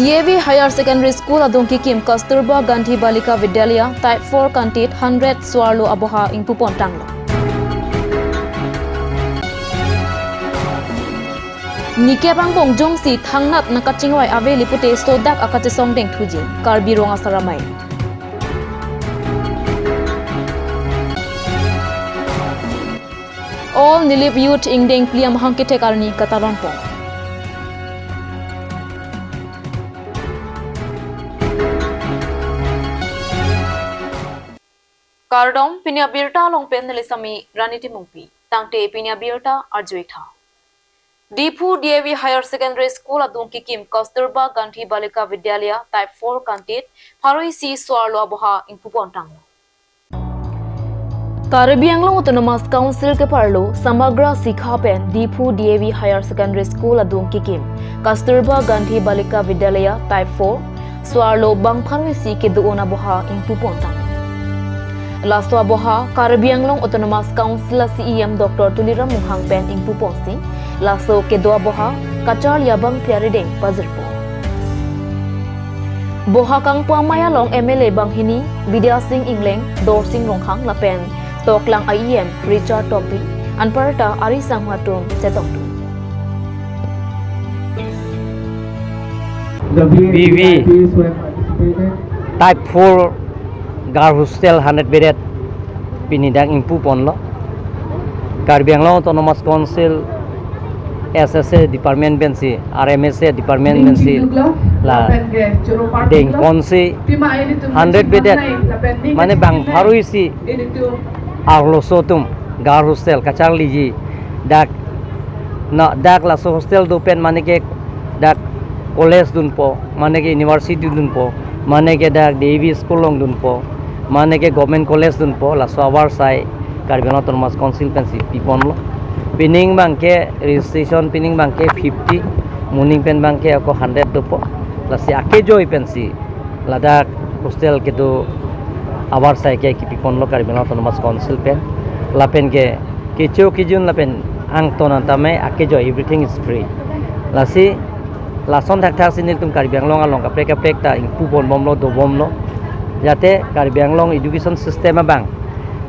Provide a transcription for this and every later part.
DAV Higher Secondary School adong kikim Kasturba Gandhi Balika Vidyalaya Type 4 Kantit 100 Swarlo Aboha Ingpupon Tanglo. Nikepang Bongjong si Thangnat nakachingwai ave lipute sodak akate songdeng thujin Karbi Ronga Saramai. All Nilip Youth Ingdeng Pliam Hangkite Karni Katalonpong. Kardom Pinya Birta Long Pendelisami Raniti Mumpi Tangte Pinya Birta Arjuita Deepu DAV Higher Secondary School adung kikim Kasturba Gandhi Balika Vidyalaya Type 4 Kantit Paroi si Swarlo Aboha Ingpupon Tanglo. Karbi Anglong Autonomous Council ke Parlo Samagra Sikha Pen Deepu DAV Higher Secondary School adung kikim Kasturba Gandhi Balika Vidyalaya Type 4 Swarlo Bang Paroi si ke duon Aboha Ingpupon Tanglo. Lasto Aboha Karbi Anglong Autonomous Council CEM Dr. Tuliram Muhang Pen Ingpupon si Laso ke doa boha kacal yabang tiarideng pazerpo. Boha kang puamaya long MLA bang hini Bidya Singh Ingleng Dor Singh Ronghang lapen toklang IEM Richard Topi anparta Ari Sanghatung setoktu. BV Type 4 Gar Hostel 100 bedet pinidang Ingpupon lo. Karbi Anglong Autonomous Council SSA Department Bensi, RMSA Department Bensi, la deng konsi 100 bedet, mana bang baru isi, arlo sotum, gar hostel, kacar liji, dak la so hostel dopen mana ke dak college dun po, mana ke university dun po, mana ke dak DAV school long dun po, mana ke government college dun po, la so awar sai Karbi Anglong Autonomous Council Bensi pipon lo. Pining bangke registration pining bangke 50 muning pen bangke ako 100 dopo lasi ake joy pensi ladak hostel kedo awar sai ke kipikon lo Karbi Anglong Autonomous Council pen lapen ke kecho kijun lapen ang tonan tame ake joy everything is free lasi lason thak thak sinil tum Karbi Anglong along kapre ta Ingpupon bomlo do bomlo jate Karbi Anglong education system bang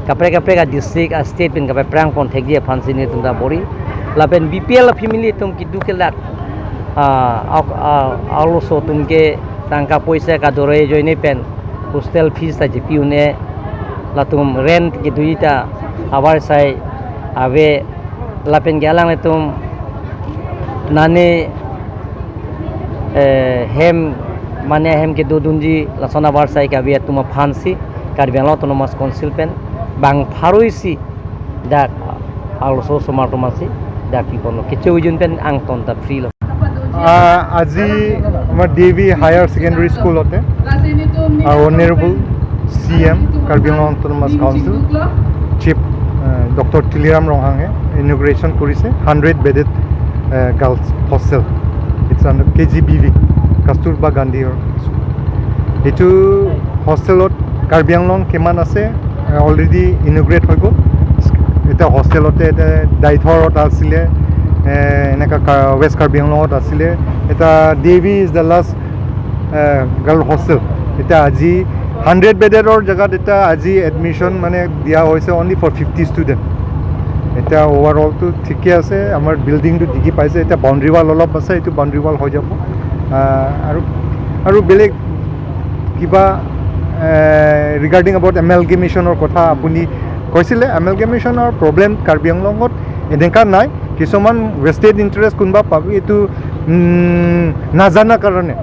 kapre ka district a state pin kapre prang pon thekje phansi ni tumda bori lapen BPL family tum ki dukelat also tumke tangka poisa ka dore joine pen hostel fees ta jipiune latum rent ki duita awar sai ave lapen galang letum nane hem mane hem ke dudunji lasona war sai ka biya tuma phansi Karbi Anglong Autonomous Council pen bang pharoisi dak also somartomasi dak pikono kiche ujun pen angton ta free lo আজি আমার DAV Higher Secondary School hote honorable CM Karbi Anglong Autonomous Council Chief Dr. Tuliram Ronghang inauguration korise 100 bedded girls hostel it's under KGBV Kasturba Gandhi etu hostelot Karbi Anglong keman ase already inaugurate hoy gol eta hostelote daithorot asile enaka West Karbi Anglong asile eta DAV is the last girl hostel eta aji 100 bedded or jagat eta aji admission mane dia hoise only for 50 student eta overall to thike ase amar building to digi paise eta boundary wall olop ase etu boundary wall hoy jabo aru beleg kiba regarding about amalgamation or kotha apuni koisile amalgamation or problem Karbi Anglongot edenka nai kisoman vested interest kunba pabi etu najana karone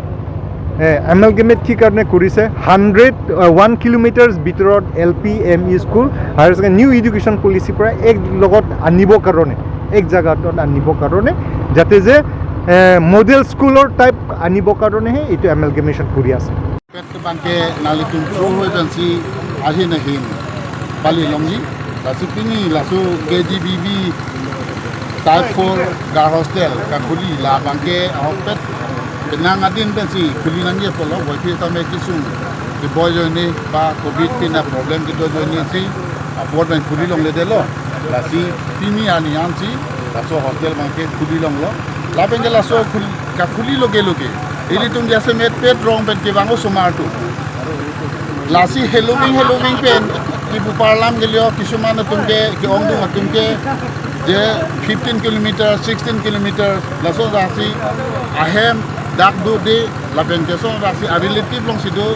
amalgamate ki karone korise 1 kilometers bitorot LPME school higher secondary new education policy pra ek logot anibo karone ek jagatot anibo karone jate je model school or type anibo karone he etu amalgamation kuri ase bangke nalitum trong agency ahin ahin bali longji lasu pini lasu KGBV Type 4 gar hostel ka kuli la bangke ahopet benang adin pensi kuli nangye polo boy pi tame kisung di boy joini ba covid pina problem ki do joini si abot ben kuli long le delo lasi pini ani ansi lasu hostel bangke kuli long lo la bengela so ka kuli loge Ili tung jasa met pet rong pen kibango sumartu. Lasi Halloween pen ibu parlam gelio kisumana tungke ki ongdung tungke je 15 km 16 km laso rasi ahem dak du de la pen keso rasi a relative long sido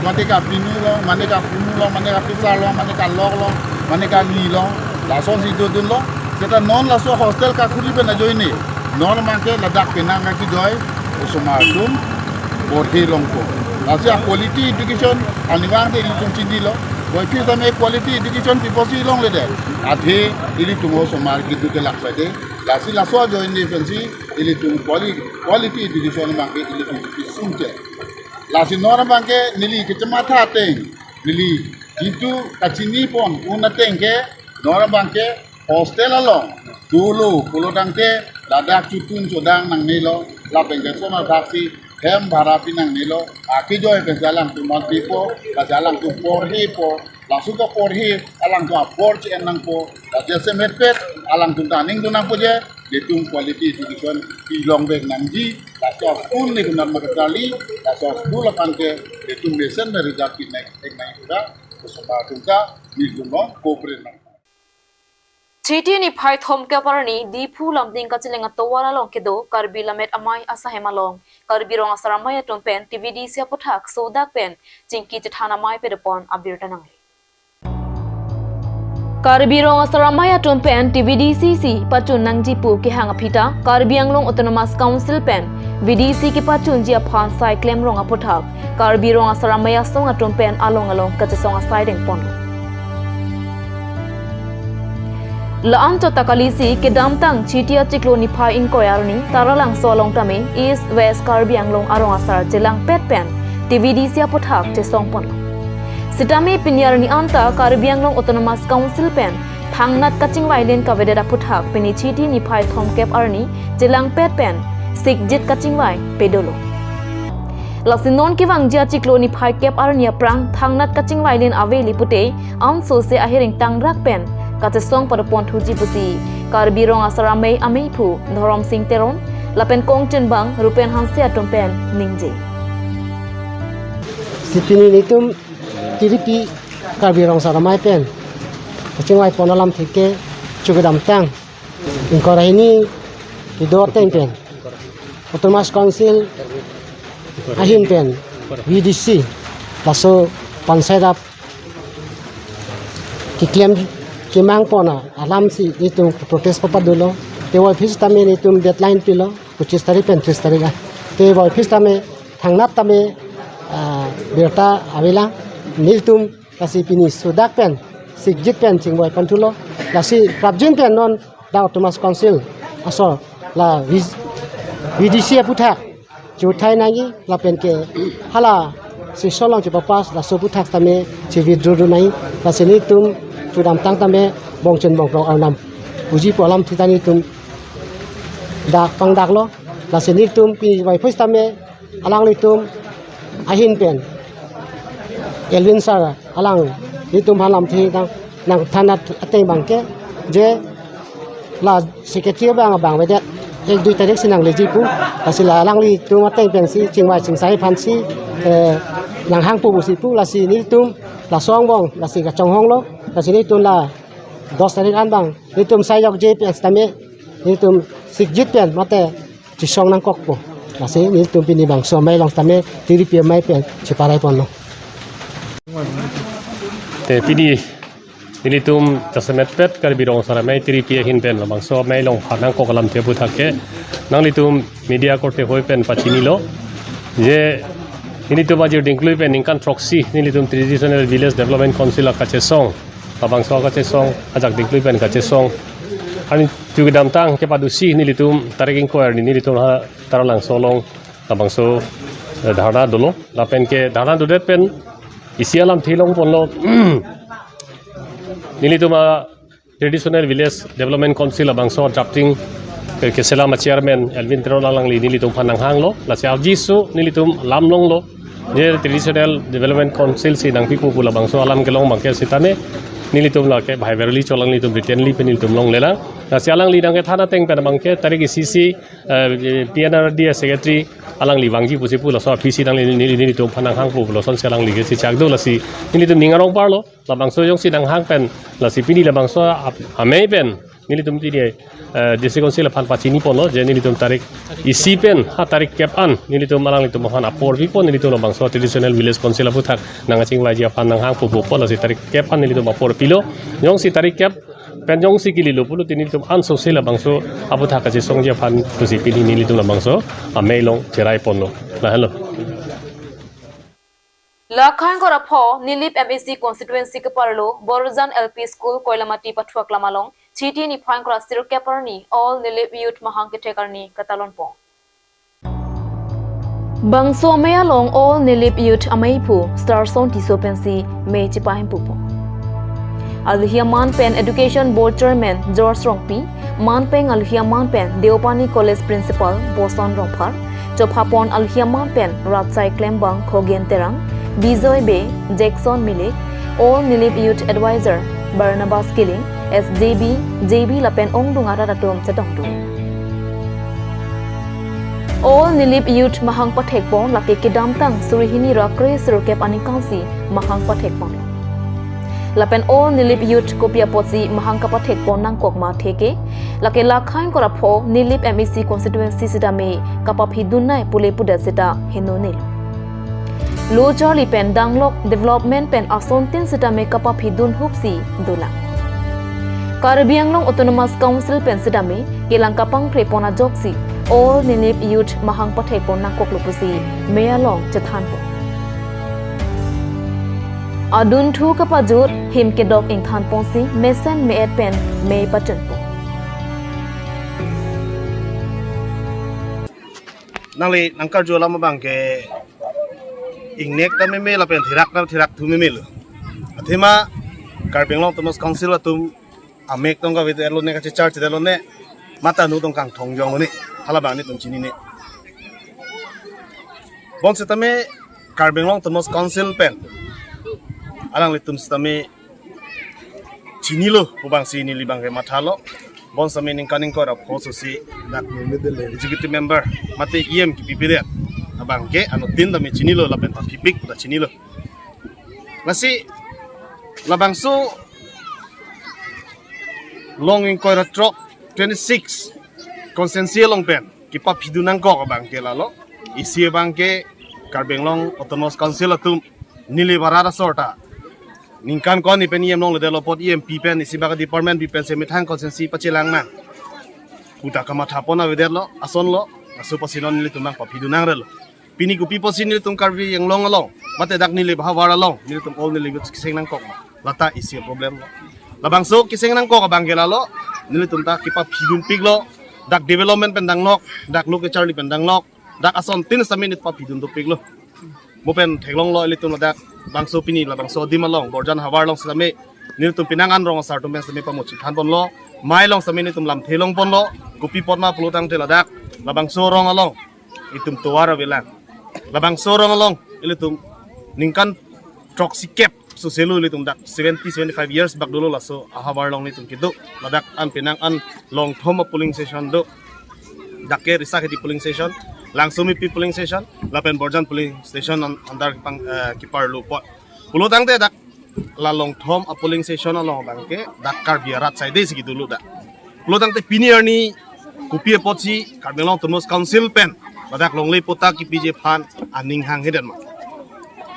mane ka pinu long mane ka punu long mane ka pisar long mane ka lok long mane ka ni long laso sido dun long seta non laso hostel ka khuli pe na joini non mangke ladak penang ka ki joy usumartum borhe long ko lasi a quality education aniwang de ilitung chindi lo boy pi tame quality education piposi long le de athe ilitung o somar ki du ke laksa de lasi laso joini pensi ilitung quality education mangke ilitung sunte lasi nora mangke nili kitamata teng nili itu kachini pon una tengke nora mangke hostel along dulu pulo tangke ladak cutun sodang nang nilo la pengke soma taksi hem bharapi nang nilo aki joy pe jalang tu mati po la jalang tu porhi po la suka porhi alang tu porch en nang po la jese mepet alang tu taning tu nang po je detung quality education di long bek nang ji la so school ni kunar makali la so school apan ke detung lesen dari jati nek nang ura usaba tungka ni jumong cooperate nang Treaty ni phai thom ke parani di phu lam ding ka chilenga towala long ke do karbi lamet amai asa hema long karbi rong asaramai atom pen tvd sia puthak sodak pen chingki chithana mai pe pon abir tanang karbi rong asaramai atom pen tvd cc pachun nangji pu ke hanga phita karbi anglong autonomous council pen vdc ki pachun jia phan sai claim rong aputhak karbi rong asaramai asong atom pen along ka chasong asai deng pon Laan to takalisi ke damtang chitia chiklo ni phai in koyarni taralang solong tame east west karbi anglong arong asar jelang pet pen tvd sia pothak che songpon sitame pinyarni anta karbi anglong autonomous council pen thangnat kaching wailen kavedera pothak peni chiti ni phai thom kep arni jelang pet pen sikjit kaching wai pedolo Lasinon ki wangjia chiklo ni phai kep arnia prang thangnat kaching wailen aveli pute am so se ahiring tangrak pen Katesong pada pon thuji pusi karbi rong asaramei amei phu Dhorom Singh Teron lapen kong chen bang rupen hansia tompen ningje Sipini nitum tiripi karbi rong asaramai pen kachingwai ponalam thike chugadam tang inkora ini tidor teng pen autonomous council ahin pen VDC laso pansayap kiklem Kimang pona alam si itu protes papa dulu. Tewa office tame itu deadline pilo 25 tarik pen 30 tarik. Tewa office tame thangnap tame berta avila niltum kasi pini sudak pen sikjit pen chingboy pantulo kasi prabjin pen non da autonomous council aso la VDC puthak chuthai nagi la pen ke hala si solong papas la so puthak tame chi withdraw nai kasi nitum Sudam tang tame bongchen bongprong awnam uji polam thitani tum dak pangdak lo la senir tum pi wai phus tame alang li tum ahin pen elwin sar alang li tum halam thi nang thanat ateng bangke je la secretary bang wede 1-2 tarik sinang leji pu asila alang li tum ateng pen si chingwai chingsai phansi nang hang pu si pu la si ni tum la song bong la si ka chong hong lo la si ni tum la 10 tarik an bang ni tum sai yok jps tame ni tum sikjit pen mate chi song nang kok po la si ni tum pini bang so mai long tame tiri pi mai pen chi parai pon lo te pini ini tum tasemet pet kar birong sara mai tiri pi hin pen bang so mai long phanang kok lam te bu thake nang li tum media korte hoi pen pachini lo je ini tu baju dingklui pen ingkan proxy ini tum traditional village development council akache song babang so akache song ajak dingklui pen akache song ani tu gedam tang ke padusi ini tum tareking koer ini tum taralang solong babang so dhana dolo la pen ke dhana dudet pen isialam thilong ponlo ini tum traditional village development council babang so drafting ke selama chairman Elvin Teronalang li ini tum phanang hang lo la sia jisu ini tum lamlong lo je traditional development council si nang pipu pula bangso alam kelong bangke sitane nilitum la ke bhai verli cholang litum britain li penil tum long lela si alang li dang ke thana teng pen bang ke tarik CC PNRD secretary alang li wangji pusi pu lo so PC dang ni tum phanang hang pu lo son se alang li ke si chak do la si ni tum ningarong par lo la bang so yong si dang hang pen la si pini la bang so amei pen ni tum ti ni district council phan pa chini pon lo je ni tum tarik isi pen ha tarik cap an ni tum alang li tum han apor pi pon ni tum bang so traditional village council apu thak nang ching wai ji phan nang hang pu po la si tarik cap an ni tum apor pilo yong si tarik cap penjong si kili lo pulu tini tum an sosial la bangso abu thak kasi songja phan tu si pini ni tum la bangso amelong cherai ponlo la hello Lakhain kora pho Nilip MSC constituency ke parlo Borjan LP school Koilamati Pathuak Lamalong chiti ni phain kora sir keparni all Nilip youth mahang ke tekarni katalon po Bangso mayalong all Nilip youth amaipu star son tisopensi me chipahin pupo Alhia Manpen Education Board Chairman George Rongpi, Manpeng Alhia Manpen Deopani College Principal Boson Romphar, Chophapon Alhia Manpen Ratsai Klembang Khogen Terang, Bijoy Bay Jackson Milik, All Nilip Youth Advisor Barnabas Killing, SJB JB Lapen Ongdungara Ratum Chetongdu. All Nilip Youth Mahang Pathekpon Laki Kidamtang Surihini Rakre Surkep Anikangsi Mahang Pathekpon. Lapen all Nilip youth kopia potsi mahang kapathek ponang kokma theke lake lakhain kora pho Nilip MEC constituency sita me kapapi dunai pule puda sita hinonil lo charli pen danglok development pen asontin sita me kapapi dun hupsi dula Karbi Anglong Autonomous Council pen sita me kelang kapang krepona joksi all Nilip youth mahang pathek ponang koklupusi meyalong chathan po Adun thu kapajut him ke dok ing than pongsi mesen me et pen me patun po nangli nangkar jola ma bangke ingnek ta me la pen thirak thu me lo athema Karbenglong Autonomous Council atum amek tong ka vite lo ne ka church de lo ne mata nu tong kang thong jong ni hala bang ni tum chini ne bon se tame Karbenglong Autonomous Council pen alang litum stame chinilo pubang sini libang ke mathalo bon same ning kaning ko ra phoso si dak executive member mate em ki pipire abang ke anu tin dame chinilo la pen pipik da chinilo nasi labang so long in ko ra trok 26 consensus long pen ki pa pidunang ko abang ke lalo isi bang ke Karbenglong Autonomous Council atum nili barara sorta Ningkan kon ni pen nong le delopot EMP pen isi baga department bi pen se mithang consensi pachilang na kuta kama thapona vedelo ason lo asu pasinon ni tumang papidunang relo pini ku pipo sin ni tum karbi yang long along mate dak ni le bhawara long ni tum all ni le kiseng nang kok lata isi problem lo labang so kiseng nang kok bangela lo ni tum ta kipa pidun pig lo dak development pen dang nok dak lo ke charli pen dang nok dak ason tin sa minute pa pidun to pig lo mo pen thaglong lo ile tum dak bangso pini la bangso dimalong borjan hawar long same nil tum pinangan rong sar tum same pamochi than pon lo mai long same ni tum lam thelong pon lo kupi potma plutang te ladak la bangso rong along itum tuwara velang la bangso rong along ile tum ningkan troxy cap so selu ile tum dak 75 years bak dulu la so hawar long ni tum kidu ladak an pinang an long thoma polling station do dakke risa di polling station langsung pi polling station lapen borjan polling station andar pang kipar lupa pulutang te dak la long thom a polling station along bangke dakar biarat side sigi dulu dak pulutang te pinier ni kupie pochi Karbenglong Autonomous Council pen badak long le pota ki pj phan aning hang heden ma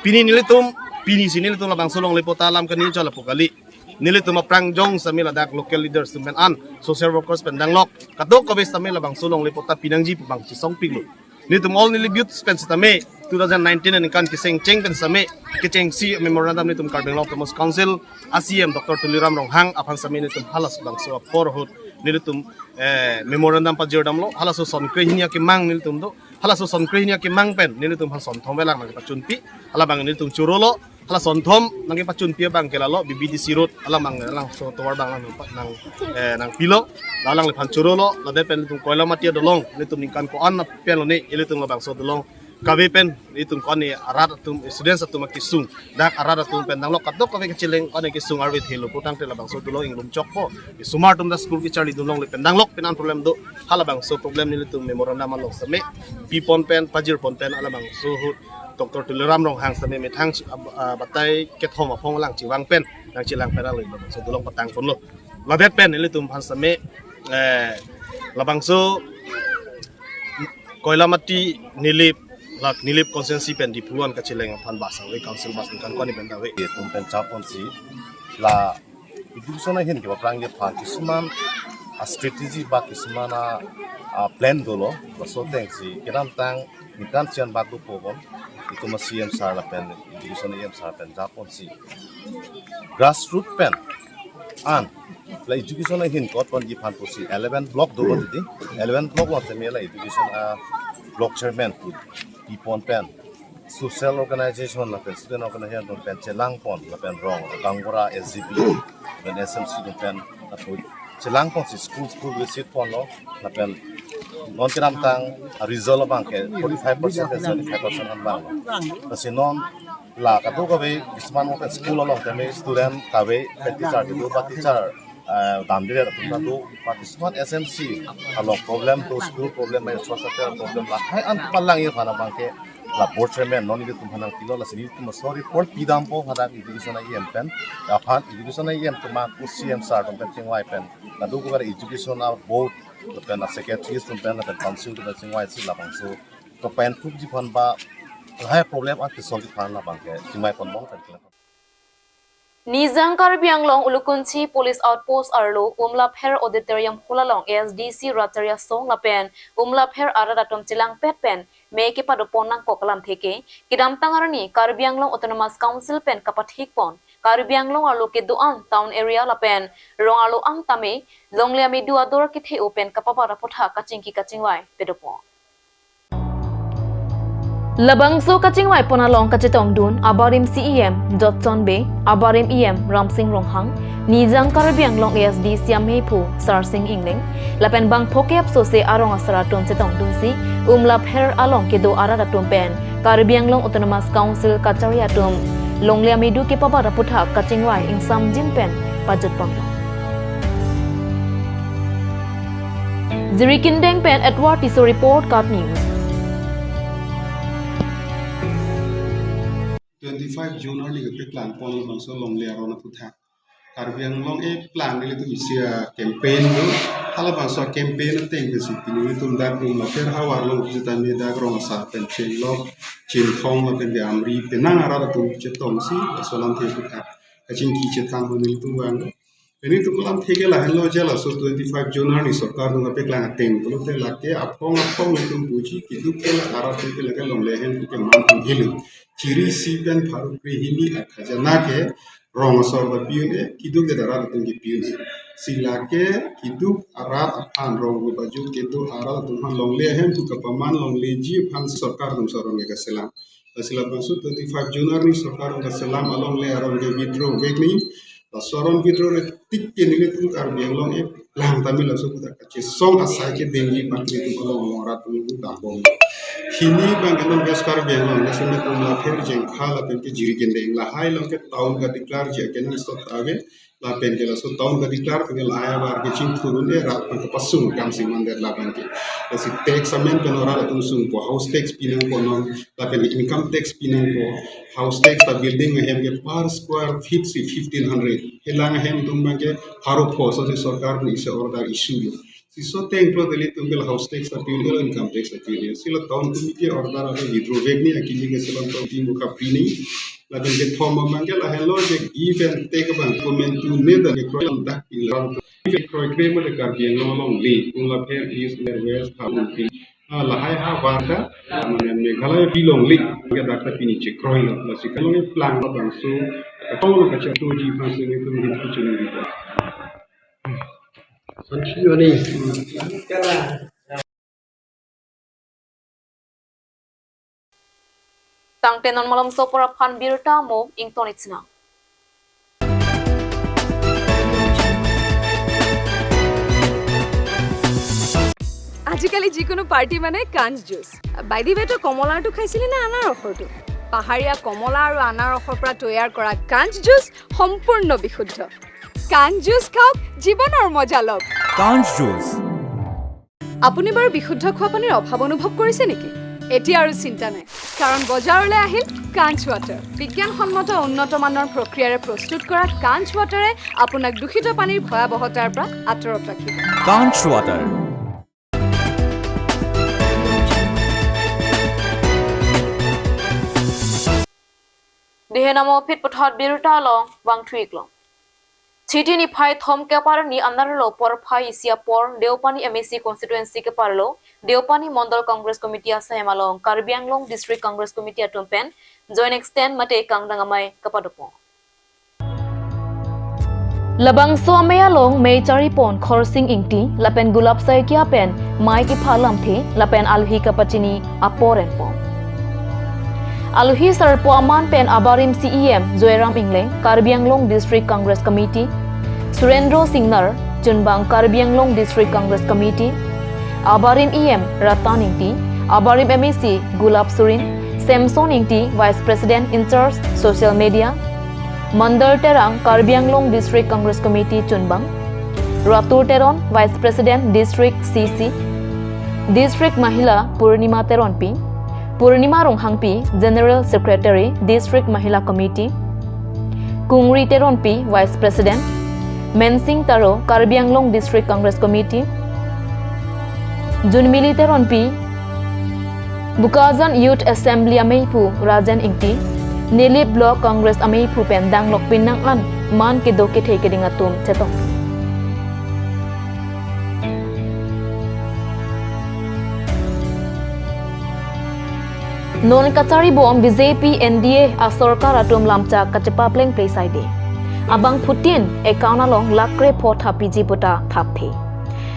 pini nilitum pini sini litum la bangso long le pota lam kani chala pokali nilitum aprang jong samila dak local leaders pen an social workers pen danglok kadok kobes samila bangso long le pota pinangji bang chi song piglo ni tum all Nilip youth spend sitame 2019 and kan kiseng cheng pen same kicheng si memorandum ni tum Karbenglong Autonomous Council ACM Dr. Tuliram Ronghang apan same ni tum halas bangso porhut ni tum memorandum pa jordam lo halas so son krehinia ki mang ni tum do halas so son krehinia ki mang pen ni tum son thom belang nang pachunpi ala bang ni tum churolo hala son thom nang pachunpi bang kelalo BBDC road ala mang lang so towar bang nang pilo lalang le phan churolo la de pen tum Koilamati dolong ni tum ningkan ko an pen lo ni ile tum bang so dolong kami pen itum koni arat atum students atum kisung dak arat atum pen danglok katok kami kecileng koni kisung arwit hilu putang tela bang so tulo inglum chok po sumar tum da school ki charli dulong le pen danglok penan problem do hala bang so problem ni tum memorandum alok same pipon pen pajir pon pen ala bang so Dr. Tuliram rong hang same metang batai kethom apong lang ciwang pen lang cilang pen ala bang so tulong patang pon lo ladet pen ni tum han same labang so koila mati nilip konsensi pen di puan kecileng pan basang we council basang kan koni pen dawe tum pen chapon si la education hin ke prang ye pan kisman a strategy ba kismana a plan dolo so teng si kiram tang nikan chian ba du pobon itu masih sar la pen education yem sar pen chapon si grassroots pen an la education hin kot pon ji pan si 11 block dolo di 11 block wa te la education block chairman Pipon pen social organization la pen student organization pen chelang pon la pen rong gangora SGP pen SMC pen apu chelang pon si school visit pon lo la pen non kiram tang result bang ke 45% ke 75% an bang kasi non la ka to ka be bisman mo pen school lo te student ka be teacher di ba teacher dam dire tum tu participant SMC along problem to school problem mai social problem la hai an palang ye phana bangke la board chairman non ni tum phanang kilo la sini tum sorry report pidam po hada education ai pen ya phan education ai pen ma ku CM sar tum pen wai pen la du ko education our board pen la secretary tum pen la council tum wai si la bang so to pen tu ji phan ba hai problem at solve phan la bangke simai pon bong pen Nizang Karbianglong Ulukunchi Police Outpost Arlo Umlap Her Auditorium Hulalong ASDC Rataria Song Lapen Umlap Her Aradatom Chilang Petpen Meke Padopon Nang Kokalam Theke Kidam Tangarani Karbianglong Autonomous Council Pen Kapathik Pon Karbianglong Arlo ke Doan Town Area Lapen Rong Arlo Ang Tame Longliami Duador Kithe Open Kapapara Potha Kachingki Kachingwai Pedopon Labangso kachingwai ponalong kachetong dun abarim CEM Johnson Bay abarim EM Ramsing Ronghang Nizang Karbiang long ASD Siam Hepu Sarsing Ingling lapen bang phokep sose arong asara ton chetong dun si umlap her along kedo arada pen Karbiang long Autonomous Council kacharia tum longlia medu ke pabara putha kachingwai ing sam jin pen pajut panglong Zirikindeng pen Edward Tiso report card news 25 June early ke plan pon long so long le arona putha Karbiang long e plan ni tu isia campaign do hala bang so campaign teng ke siti ni tum da kum la fer hawar long kita ni da grong sa pen chen lo chin thong la pen de amri penang ara tu chetong si so lam the putha kachin ki chetang ho ni tu wang ini tu lam thege la hello jela so 25 June ni sarkar no pe plan teng lo te la ke apong ni tum puji ki du ke la ara tu ke la ke long le hen ke man tu hilu ciri si ben paru prihini akajana ke rong sorba piune kiduk de darat tungi piune sila ke kiduk arat apan rong baju kidu arat tuhan long le hem tu kapaman long le ji pan sarkar dum sorong ke selam sila maksud 25 June ni sarkar ke selam along le arong ke withdraw vekni sorong withdraw tik ke ni tu Karbiang long e lang tamil langsung kita kaci song asai ke dengi pan itu long rat tu tambong Hini bang kenal gas Karbiang long nasi met umla fer jeng khala pen ke jiri gendeng la hai long ke town ka declare je kenan sot age la pen ke la so town ka declare ke la aya bar ke chin thurun de rat pan ka pasung kam sing mander la pen ke si tax amen pen ora la tum sung po house tax pinang po non la pen income tax pinang po house tax ta building hem ke per square feet si 1500 helang hem tum bang ke haro po so se sarkar ni se order issue si so templo deli tumbil house tax ta pinang income tax ta pinang sila town committee order ade withdraw vekni akili ke selam to tim ka pini la den ke thoma mangel la hello je even take ban comment to ne da ke kroy da ilan ke kroy krema de Karbiang long le ungla fer is their west haun pin la hai ha warda mane meghalaya pilong le ke da ta pini che kroy la si kalong plan ba bang so ka to ka cha to ji pan se ne tum hin ku chini ri Sanchioni Tang tenon malam sopora pan birta mo ing tonitsna আজিকালি যিকোনো পাৰ্টি মানে কাঞ্চ জুচ বাইদি বেটো কমলাৰটো খাইছিলি না আনাৰসৰটো পাহাৰীয়া কমলা আৰু আনাৰসৰ পৰা তৈয়াৰ কৰা কাঞ্চ জুচ সম্পূৰ্ণ বিশুদ্ধ কাঞ্চ জুচ খাওক জীৱনৰ মজা লওক কাঞ্চ জুচ আপুনি বাৰু বিশুদ্ধ খোৱা পানীৰ অভাৱ অনুভৱ কৰিছে নেকি এতিয়া আৰু চিন্তা নাই কাৰণ বজাৰলৈ আহিল কাঞ্চ ৱাটাৰ বিজ্ঞানসন্মত উন্নত মানৰ প্ৰক্ৰিয়াৰে প্ৰস্তুত কৰা কাঞ্চ ৱাটাৰে আপোনাক দূষিত পানীৰ ভয়াৱহতাৰ পৰা আঁতৰত ৰাখিব কাঞ্চ water Dihenamo pit pathot biruta long wang thuik long. Chiti ni phai thom ke par ni anar lo por phai isia por Deopani MSC constituency ke par lo Deopani Mondal Congress Committee asa hemalong Karbi Anglong District Congress Committee atumpen join extend mate kangdangamai kapadopo. Labang so meya long mei chari pon khorsing ingti lapen gulab sai kya pen mai ki phalam the lapen alhi kapachini aporen pon. Aluhi Sarpo Aman Pen Abarim CEM Zoeram Ingleng Karbi Anglong District Congress Committee Surendro Singnar Junbang Karbi Anglong District Congress Committee Abarim EM Ratan Ingti Abarim MAC Gulab Surin Samson Ingti Vice President in charge Social Media Mandar Terang Karbi Anglong District Congress Committee Chunbang Ratur Teron Vice President District CC District Mahila Purnima Teron P Purnima Ronghangpi, General Secretary, District Mahila Committee, Kungri Teronpi, Vice President, Mensing Taro, Karbi Anglong District Congress Committee, Junmili Teronpi, Bukazan Youth Assembly Ameipu, Rajan Ingti, Nili Block Congress Ameipu Pendang Lok Pinang An, Man Kidoke Take Dingatum Chetong. Non kacari bom BJP NDA asorkar atum lamca kacepa pleng play side. Abang Putin ekauna long lakre pot hapi jibuta thaphe.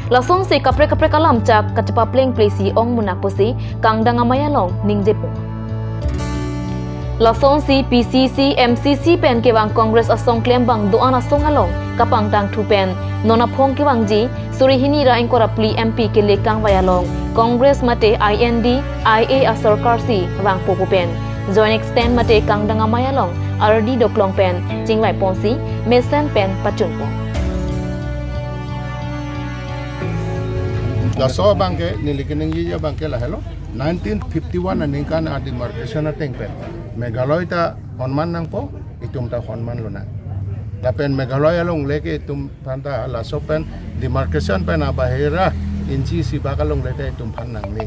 Lasong se kapre kalamca kacepa pleng play si ong munaposi kangdang amaya long ningjepo. Lasong si PCC MCC pen kewang Congress asong klem bang doan asong along kapang tang thu pen nona phong kewang ji surihini ra engkora pli MP ke lekang wayalong Congress mate IND IA asarkar si rang popo pen join extend mate kangdang amaya long RD doklong pen jingwai ponsi mesen pen pachun po La so bangke nilikining yi bangke la hello 1951 aning kan demarcation ateng pen Meghalaya ta honman nang po itum ta honman luna lapen Meghalaya long leke itum panta la so pen demarcation pen abahira inci si bakalong leta itum pan nang ni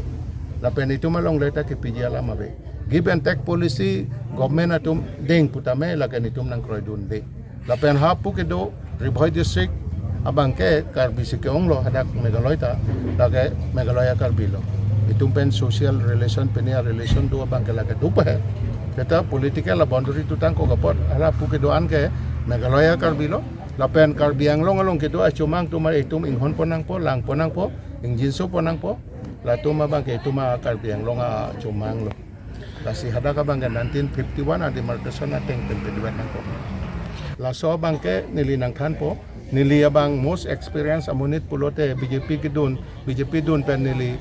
lapen itum along leta ke pijala mabe give and take policy government atum deng putame laken itum nang kroidun de lapen ha pukedo Ribhoi district abangke karbi sikong lo hadak Meghalaya lage Meghalaya karbi lo itum pen social relation penia relation do abangke lage dupa hai kita political la boundary tu tang ko kapot ala pukedo an ke Meghalaya karbi lo lapen Karbi Anglong along kedo achumang tu mar itum inghon ponang po lang ponang po ingjinso ponang po la tu ma bang ke tu ma Karbi Anglong a chumang lo la si hada ka bang 1951 adi markasona teng pen ko la so bang ke nili nang khan po nili abang most experience amunit pulote BJP dun pen nili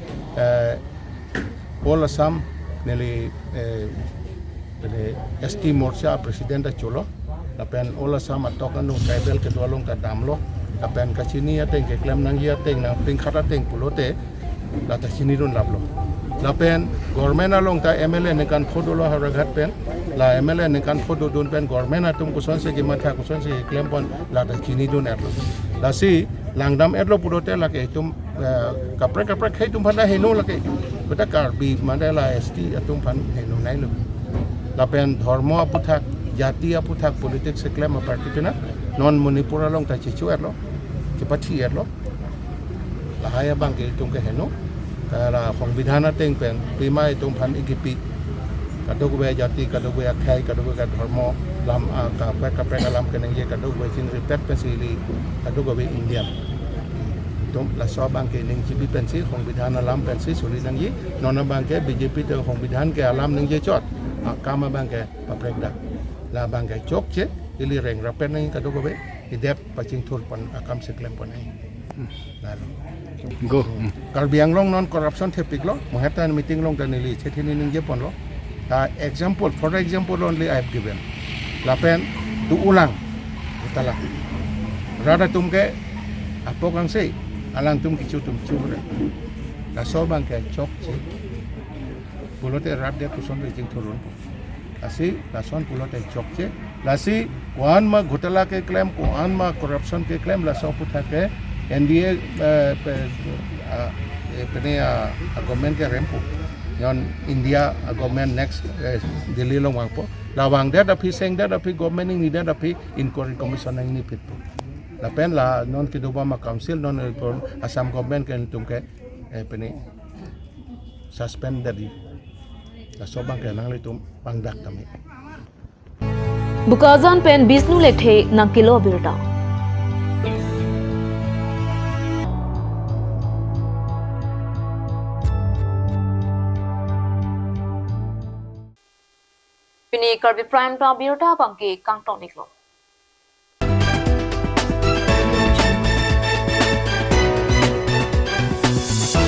all Assam nili ST Morcha president chulo lapen ola sama tokan nung tribal ke dolong ka damlo lapen ka sini ateng ke klem nang ya teng nang ping khata teng pulote la ta sini run lablo lapen government along ta MLA ne kan photo lo haragat pen la MLA ne kan photo dun pen government atum kuson se ki matha kuson se klem pon la ta sini dun erlo la si langdam erlo pulote la ke tum kapre khai tum phanda henu la ke beta Karbi mandala ST atum phan henu nai lo lapen dharma aputhak jati aputhak politik seklem parti pina non Manipur along ta chichu erlo chipachi erlo lahaya bang ke tum ke henu kala সংবিধান teng pen pima itum phan igipi kadok be jati kadok be khai kadok be dharma lam ka lam keneng ye kadok be chin repeat pesili kadok be Indian tum la so bang ke ning chibi pensi সংবিধান alam pensi suli nang yi non bang ke BJP te সংবিধান ke alam ning je chot kama bang ke paprekda la bang ke chok che ili reng rapen nang kadok be idep paching thur pon akam seklem pon ai lalu Go. Karbi Anglong non corruption topic lo, mohatan meeting long dan ili chetini ninge pon lo. Example, for example only I have given. Lapen tu ulang, utalah. Rada tumke apa kang say, alang tum kicu tum cure. La sobang ke chok si. Pulote rap dia kuson rejing turun. Asi lason pulote chok si. Lasi kuan ma gutala ke claim, kuan ma corruption ke claim la so putha ke NDA government ke rempu. Yon India government next Delhi long wang po. Lawang dia tapi seng dia tapi government ini dia tapi inquiry commission ini pitpo. Lapen la non kiduba ma council non Assam government ke tum ke peni suspend dari. La sobang ke nang litum pangdak kami. Bukazan pen Bisnu Lethe nang kilo birta. Ini Karbi Prime ta birta bangke kang tonik lo.